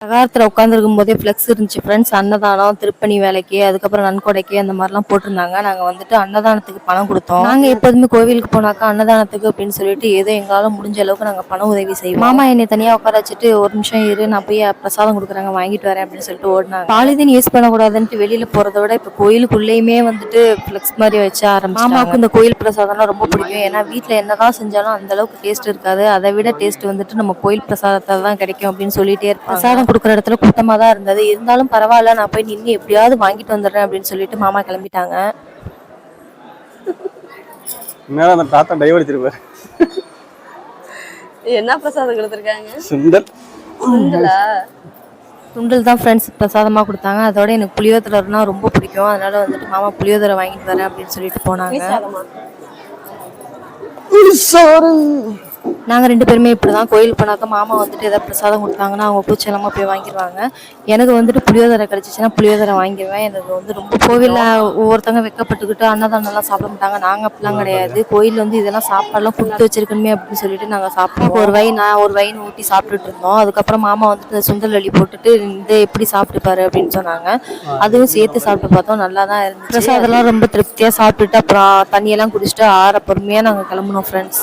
பிரகாரத்தில் உட்காந்துருக்கும் போதே ஃப்ளெக்ஸ் இருந்துச்சு ஃப்ரெண்ட்ஸ். அன்னதானம், திருப்பணி வேலைக்கு, அதுக்கப்புறம் நன்கொடைக்கு அந்த மாதிரிலாம் போட்டிருந்தாங்க. நாங்கள் வந்துட்டு அன்னதானத்துக்கு பணம் கொடுத்தோம். நாங்கள் எப்போதுமே கோவிலுக்கு போனாக்கா அன்னதானத்துக்கு அப்படின்னு சொல்லிட்டு ஏதோ எங்களால் முடிஞ்ச அளவுக்கு நாங்கள் பண உதவி செய்வோம். மாமா என்னை தனியாக உட்கார வச்சுட்டு ஒரு நிமிஷம் இரு, நான் போய் பிரசாதம் கொடுக்குறாங்க வாங்கிட்டு வரேன் அப்படின்னு சொல்லிட்டு ஓடினாங்க. பாலிதீன் யூஸ் பண்ணக்கூடாதுன்ட்டு வெளியில் போகிறத விட இப்போ கோயிலுக்குள்ளேயுமே வந்துட்டு ஃப்ளெக்ஸ் மாதிரி வச்சு ஆரம்பிச்சு. மாமாவுக்கு இந்த கோயில் பிரசாதம்லாம் ரொம்ப பிடிக்கும். ஏன்னா வீட்டில் என்னதான் செஞ்சாலும் அந்த அளவுக்கு டேஸ்ட் இருக்காது. அதை விட டேஸ்ட் வந்துட்டு நம்ம கோயில் பிரசாதத்தை தான் கிடைக்கும் அப்படின்னு சொல்லிட்டே இருப்பாங்க. பிரசாதம் கொடுக்குற இடத்துல கூட்டமாக தான் இருந்தது. இருந்தாலும் பரவாயில்ல, நான் போய் நின்று எப்படியாவது வாங்கிட்டு வந்துடுறேன் அப்படின்னு சொல்லிட்டு மாமா கிளம்பிட்டாங்க. அந்த தாத்தா டைவடிச்சிருப்பாரு. என்ன பிரசாதம் கொடுத்துருக்காங்க? சுண்டல் தான் ஃப்ரெண்ட்ஸ் பிரசாதமாக கொடுத்தாங்க. அதோட எனக்கு புளியோதரைனா ரொம்ப பிடிக்கும். அதனால வந்துட்டு மாமா புளியோதரை வாங்கிட்டு வரேன் அப்படின்னு சொல்லிட்டு போனாங்க. நாங்கள் 2 பேருமே இப்படி தான் கோயிலுக்கு போனாக்கா மாமா வந்துட்டு எதாவது பிரசாதம் கொடுத்தாங்கன்னா அவங்க பூச்செல்லாமல் போய் வாங்கிடுவாங்க. எனக்கு வந்துட்டு புளியோதரை கிடச்சிச்சின்னா புளியோதரை வாங்கிடுவேன். எனக்கு வந்து ரொம்ப கோவிலில் ஒவ்வொருத்தவங்க வெக்கப்பட்டுக்கிட்டு அன்னதானம்லாம் சாப்பிட மாட்டாங்க. நாங்கள் அப்படிலாம் கிடையாது. கோயில் வந்து இதெல்லாம் சாப்பாடெல்லாம் கொடுத்து வச்சிருக்கணுமே அப்படின்னு சொல்லிட்டு நாங்கள் சாப்பிடுவோம். ஒரு வைன் ஊற்றி சாப்பிட்டுட்டு இருந்தோம். அதுக்கப்புறம் மாமா வந்துட்டு சுண்டல் அள்ளி போட்டுட்டு இதை எப்படி சாப்பிட்டுப்பாரு அப்படின்னு சொன்னாங்க. அதுவும் சேர்த்து சாப்பிட்டு பார்த்தோம். நல்லா தான் இருந்துச்சு. பிரசாதம்லாம் ரொம்ப திருப்தியாக சாப்பிட்டுட்டு அப்புறம் தண்ணியெல்லாம் குடிச்சிட்டு பொறுமையாக நாங்கள் கிளம்புனோம் ஃப்ரெண்ட்ஸ்.